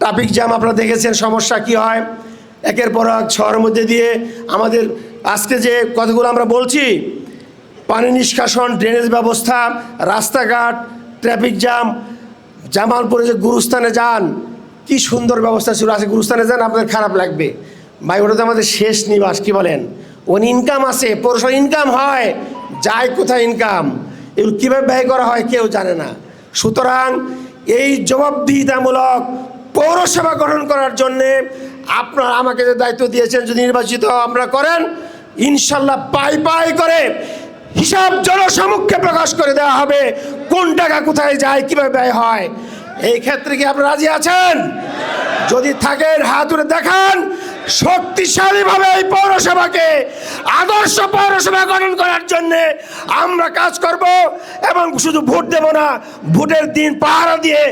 Traffic jam আপনারা দেখেছেন সমস্যা কি হয়, একের পর এক শহরের মধ্যে দিয়ে আমাদের আজকে যে কথাগুলো আমরা বলছি, পানি নিষ্কাশন, ড্রেনেজ ব্যবস্থা, রাস্তাঘাট, ট্রাফিক জ্যাম। জামালপুরে যে গুরুস্থানে যান, কি সুন্দর ব্যবস্থা ছিল। আজকে গুরুস্থানে যান আপনাদের খারাপ লাগবে, ভাই ওটা তো আমাদের শেষ নিবাস, কি বলেন? ওন ইনকাম আছে, পৌরসভা ইনকাম হয়, যায় কোথায় ইনকাম, এগুলো কীভাবে ব্যয় করা হয় কেউ জানে না। সুতরাং এই জবাবদিহিতামূলক পৌরসভা গঠন করার জন্যে আপনারা আমাকে যে দায়িত্ব দিয়েছেন, যদি নির্বাচিত আপনারা করেন, ইনশাল্লাহ পাই পাই করে হিসাব জনসমক্ষে প্রকাশ করে দেওয়া হবে কোন টাকা কোথায় যায়, কীভাবে ব্যয় হয়। এই ক্ষেত্রে কি আপনারা রাজি আছেন? যদি থাকেন হাত তুলে দেখান। শক্তিশালীভাবে এই পৌরসভাকে আদর্শ পৌরসভা গঠন করার জন্যে আমরা কাজ করব, এবং শুধু ভোট দেব না, ভোটের দিন পাহারা দিয়ে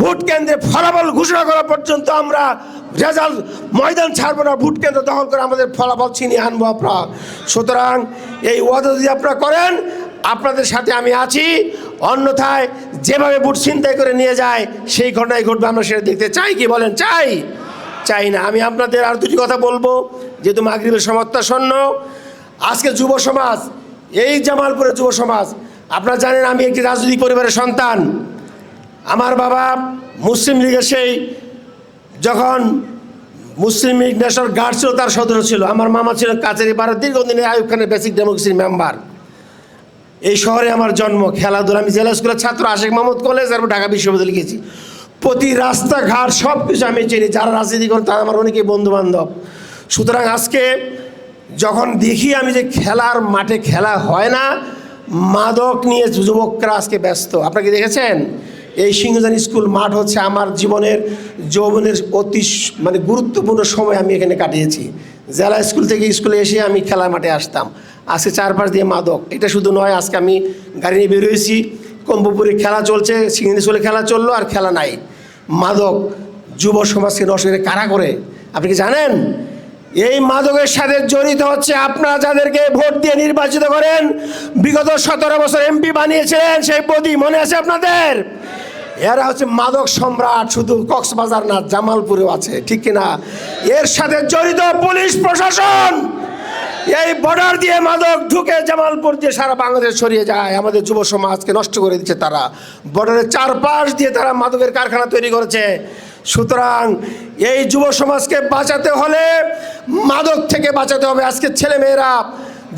ভোট কেন্দ্রে ফলাফল ঘোষণা করা পর্যন্ত আমরা রেজাল্ট ময়দান ছাড়বো না, ভোট কেন্দ্র দখল করে আমাদের ফলাফল ছিনিয়ে আনবো আপনারা। সুতরাং এই ওয়াদা যদি আপনারা করেন, আপনাদের সাথে আমি আছি। অন্যথায় যেভাবে ভোট ছিনতাই করে নিয়ে যায় সেই ঘটনাই ঘটবে, আমরা সেটা দেখতে চাই কি বলেন? চাই না। আমি আপনাদের আর দুটি কথা বলবো, যেহেতু মাগরিবের সমাপ্তাসন্ন। আজকে যুব সমাজ, এই জামালপুরের যুব সমাজ, আপনারা জানেন আমি একটি রাজনৈতিক পরিবারের সন্তান। আমার বাবা মুসলিম লীগের সেই যখন মুসলিম লীগ ন্যাশনাল গার্ড ছিল তার সদস্য ছিল। আমার মামা ছিল কাছারিপাড়ার দীর্ঘদিনের আইয়ুব খানের বেসিক ডেমোক্রেসির মেম্বার। এই শহরে আমার জন্ম, খেলাধুলা, আমি জেলা স্কুলের ছাত্র, আশেক মাহমুদ কলেজ, তারপর ঢাকা বিশ্ববিদ্যালয়ে গেছি। প্রতি রাস্তাঘাট সব কিছু আমি চিনি, যারা রাজনীতি করেন তারা আমার অনেকেই বন্ধুবান্ধব। সুতরাং আজকে যখন দেখি আমি যে খেলার মাঠে খেলা হয় না, মাদক নিয়ে যুবকরা আজকে ব্যস্ত। আপনাকে দেখেছেন এই সিংহজানি স্কুল মাঠ হচ্ছে আমার জীবনের যৌবনের অতি গুরুত্বপূর্ণ সময় আমি এখানে কাটিয়েছি। জেলা স্কুল থেকে স্কুলে এসে আমি খেলার মাঠে আসতাম। আজকে চারপাশ দিয়ে মাদক। এটা শুধু নয়, আজকে আমি গাড়ি নিয়ে বেরোয়েছি, কম্পুপুরে খেলা চলছে, সিংহজানি স্কুলে খেলা চললো, আর খেলা নাই। মাদক যুব সমাজকে নষ্ট করে কারা করে আপনি কি জানেন? এই মাদকের সাথে জড়িত হচ্ছে আপনারা যাদেরকে ভোট দিয়ে নির্বাচিত করেন, বিগত 17 বছর এমপি বানিয়েছিলেন, সেই প্রতি মনে আছে আপনাদের? এরা হচ্ছে মাদক সম্রাট, শুধু কক্সবাজার না, জামালপুরেও আছে, ঠিক কিনা? এর সাথে জড়িত পুলিশ প্রশাসন। এই বর্ডার দিয়ে মাদক ঢুকে জামালপুর দিয়ে সারা বাংলাদেশ ছড়িয়ে যায়, আমাদের যুব সমাজকে নষ্ট করে দিচ্ছে তারা। বর্ডারের চারপাশ দিয়ে তারা মাদকের কারখানা তৈরি করেছে। সুতরাং এই যুব সমাজকে বাঁচাতে হলে মাদক থেকে বাঁচাতে হবে। আজকে ছেলেমেয়েরা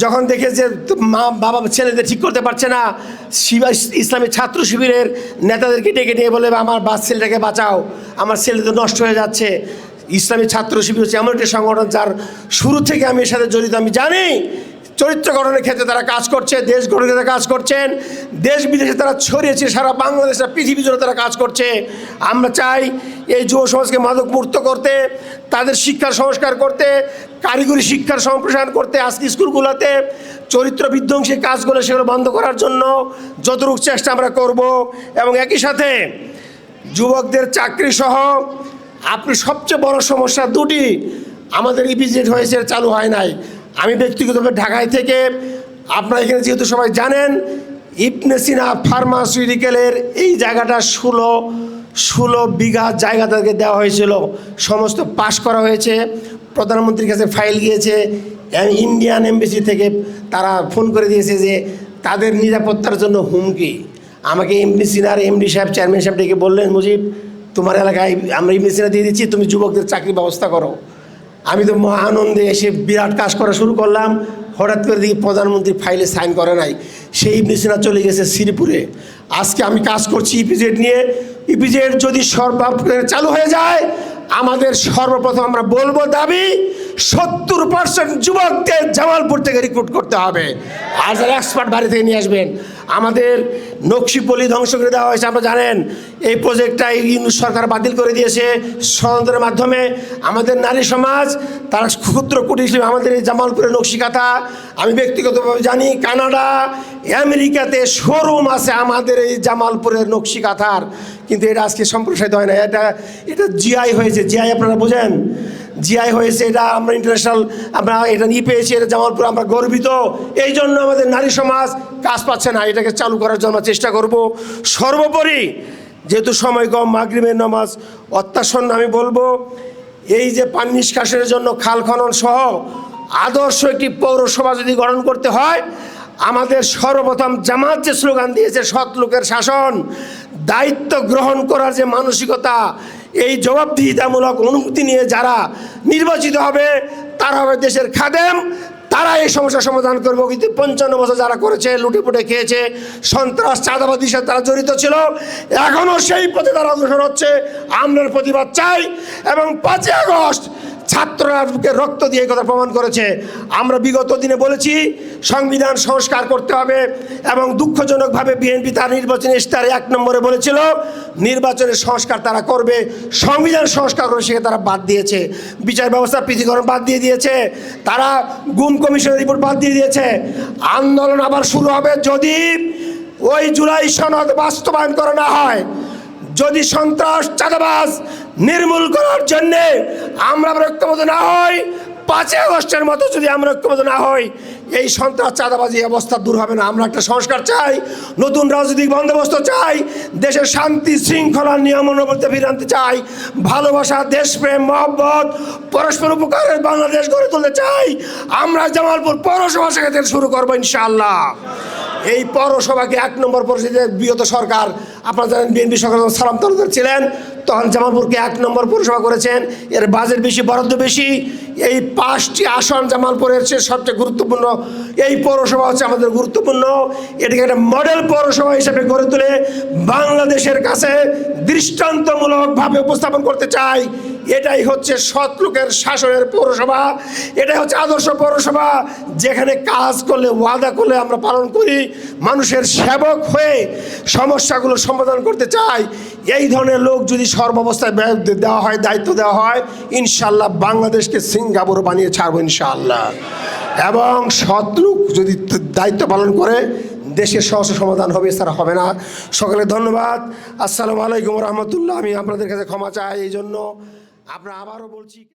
যখন দেখে যে মা বাবা ছেলেদের ঠিক করতে পারছে না, ইসলামী ছাত্র শিবিরের নেতাদেরকে ডেকে নিয়ে বলে আমার ছেলেটাকে বাঁচাও, আমার ছেলে তো নষ্ট হয়ে যাচ্ছে। ইসলামী ছাত্র শিবির হচ্ছে এমন একটি সংগঠন যার শুরু থেকে আমি এর সাথে জড়িত। আমি জানি চরিত্র গঠনের ক্ষেত্রে তারা কাজ করছে, দেশ গঠনের ক্ষেত্রে কাজ করছেন, দেশ বিদেশে তারা ছড়িয়েছে, সারা বাংলাদেশ, পৃথিবী জুড়ে তারা কাজ করছে। আমরা চাই এই যুব সমাজকে মাদক মুক্ত করতে, তাদের শিক্ষার সংস্কার করতে, কারিগরি শিক্ষার সম্প্রসারণ করতে, আজকে স্কুলগুলোতে চরিত্র বিধ্বংসী কাজগুলো সেগুলো বন্ধ করার জন্য যতটুকু চেষ্টা আমরা করব। এবং একই সাথে যুবকদের চাকরি সহ আপনি সবচেয়ে বড় সমস্যা দুটি, আমাদের ইপিজেড হয়েছে, চালু হয় নাই। আমি ব্যক্তিগতভাবে ঢাকায় থেকে, আপনারা এখানে যেহেতু সবাই জানেন, ইবনে সিনা ফার্মাসিউটিক্যালের এই জায়গাটা 16 বিঘা জায়গা তাদেরকে দেওয়া হয়েছিল, সমস্ত পাস করা হয়েছে, প্রধানমন্ত্রীর কাছে ফাইল গিয়েছে, ইন্ডিয়ান এমবেসি থেকে তারা ফোন করে দিয়েছে যে তাদের নিরাপত্তার জন্য হুমকি। আমাকে ইবনে সিনার এমডি সাহেব, চেয়ারম্যান সাহেব ডেকে বললেন, মুজিব তোমার এলাকায় আমরা ইবনে সিনা দিয়ে দিচ্ছি, তুমি যুবকদের চাকরি ব্যবস্থা করো। আমি তো মহা আনন্দে এসে বিরাট কাজ করা শুরু করলাম। হঠাৎ করে দেখি প্রধানমন্ত্রী ফাইলে সাইন করে নাই, সেই ইবনে সিনা চলে গেছে শ্রীপুরে। আজকে আমি কাজ করছি ইপিজেড নিয়ে। ইপিজেড যদি চালু হয়ে যায়, আমাদের সর্বপ্রথম আমরা বলবো দাবি 70% যুবকদের জামালপুর থেকে রিক্রুট করতে হবে, আর যারা এক্সপার্ট বাড়ি থেকে নিয়ে আসবেন। আমাদের নকশিপল্লী ধ্বংস করে দেওয়া হয়েছে, আপনারা জানেন। এই প্রজেক্টটা ইউনূস সরকার বাতিল করে দিয়েছে ষড়যন্ত্রের মাধ্যমে। আমাদের নারী সমাজ তারা ক্ষুদ্র কুটির শিল্প, আমাদের এই জামালপুরের নকশিকাঁথা, আমি ব্যক্তিগতভাবে জানি কানাডা, আমেরিকাতে শোরুম আছে আমাদের এই জামালপুরের নকশিকাঁথার, কিন্তু এটা আজকে সম্প্রসারিত হয় না। এটা জিআই হয়েছে, জিআই আপনারা বোঝেন, জিআই হয়েছে, এটা আমরা ইন্টারন্যাশনাল, আমরা এটা নিয়ে পেয়েছি, এটা জামালপুর, আমরা গর্বিত। এই জন্য আমাদের নারী সমাজ কাজ পাচ্ছে না, এটাকে চালু করার জন্য চেষ্টা করব। সর্বোপরি যেহেতু সময় কম, মাগরিবের নামাজ অত্যাসন্ন, আমি বলবো এই যে পানি নিষ্কাশনের জন্য খাল খনন সহ আদর্শ একটি পৌরসভা যদি গঠন করতে হয়, আমাদের সর্বপ্রথম জামাত যে স্লোগান দিয়েছে, সৎ লোকের শাসন, দায়িত্ব গ্রহণ করার যে মানসিকতা, এই জবাবদিহিতামূলক অনুভূতি নিয়ে যারা নির্বাচিত হবে তারা হবে দেশের খাদেম, তারা এই সমস্যার সমাধান করবে। কিন্তু 55 বছর যারা করেছে, লুটেপুটে খেয়েছে, সন্ত্রাস চাঁদাবাদির সাথে তারা জড়িত ছিল, এখনও সেই পথে তারা অগ্রসর হচ্ছে। আমরা প্রতিবাদ চাই এবং 5ই আগস্ট ছাত্ররা রক্ত দিয়ে কথা প্রমাণ করেছে। আমরা বিগত দিনে বলেছি সংবিধান সংস্কার করতে হবে এবং দুঃখজনকভাবে বিএনপি তার নির্বাচনী ইশতেহারে 1 নম্বরে বলেছিল নির্বাচনের সংস্কার তারা করবে, সংবিধান সংস্কার করে সেখানে তারা বাদ দিয়েছে। বিচার ব্যবস্থা পৃথকীকরণ বাদ দিয়ে দিয়েছে, তারা গুম কমিশনের রিপোর্ট বাদ দিয়ে দিয়েছে। আন্দোলন আবার শুরু হবে যদি ওই জুলাই সনদ বাস্তবায়ন করা না হয়, যদি সন্ত্রাস চাঁদাবাজ নির্মূল করার জন্যে আমরা ঐক্যবদ্ধ না হই, 5ই আগস্টের মতো যদি আমরা ঐক্যবদ্ধ না হই, এই সন্ত্রাস চাঁদাবাজি অবস্থা দূর হবে না। আমরা একটা সংস্কার চাই, নতুন রাজনৈতিক বন্দোবস্ত চাই, দেশের শান্তি শৃঙ্খলা নিয়মানুবর্তিতা ফিরিয়ে আনতে চাই, ভালোবাসা, দেশপ্রেম, মহব্বত, পরস্পর উপকারের বাংলাদেশ গড়ে তুলতে চাই। আমরা জামালপুর পৌরসভা শাখা থেকে শুরু করবো ইনশাআল্লাহ। এই পৌরসভাকে 1 নম্বর পরিষদের বিগত সরকার, আপনারা জানেন বিএনপি সরকার সালাম তালুকদার ছিলেন, তখন জামালপুরকে 1 নম্বর পৌরসভা করেছেন। এর বাজেট বেশি, বরাদ্দ বেশি। এই 5টি আসন জামালপুরের সবচেয়ে গুরুত্বপূর্ণ। এই পৌরসভা হচ্ছে আমাদের গুরুত্বপূর্ণ। এটাকে একটা মডেল পৌরসভা হিসেবে গড়ে তুলে বাংলাদেশের কাছে দৃষ্টান্তমূলকভাবে উপস্থাপন করতে চাই। এটাই হচ্ছে সৎ লোকের শাসনের পৌরসভা, এটাই হচ্ছে আদর্শ পৌরসভা, যেখানে কাজ করলে, ওয়াদা করলে আমরা পালন করি, মানুষের সেবক হয়ে সমস্যাগুলো সমাধান করতে চাই। এই ধরনের লোক যদি সর্বাবস্থায় দেওয়া হয়, দায়িত্ব দেওয়া হয়, ইনশাল্লাহ বাংলাদেশকে সিঙ্গাপুর বানিয়ে ছাড়বো ইনশাআল্লাহ। এবং সৎ লোক যদি দায়িত্ব পালন করে দেশের সমস্যা সমাধান হবে, এছাড়া হবে না। সকলে ধন্যবাদ। আসসালামু আলাইকুম রহমতুল্লাহ। আমি আপনাদের কাছে ক্ষমা চাই এই জন্য। আমরা আবারও বলছি।